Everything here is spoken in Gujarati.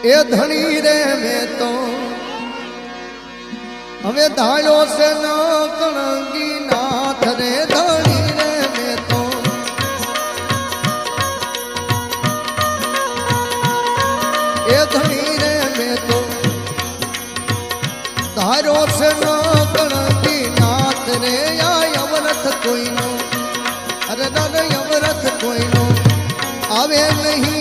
એ ધણી રે મેં તો હવે ધાળ્યો છે ન કણગી નાથ રે ધણી રે મેં તો એ ધણી રે મેં તો ધાર્યો છે ન કણગી નાથ રે આ યમરથ કોઈનો અરે દાદા યમરથ કોઈનો આવે નહીં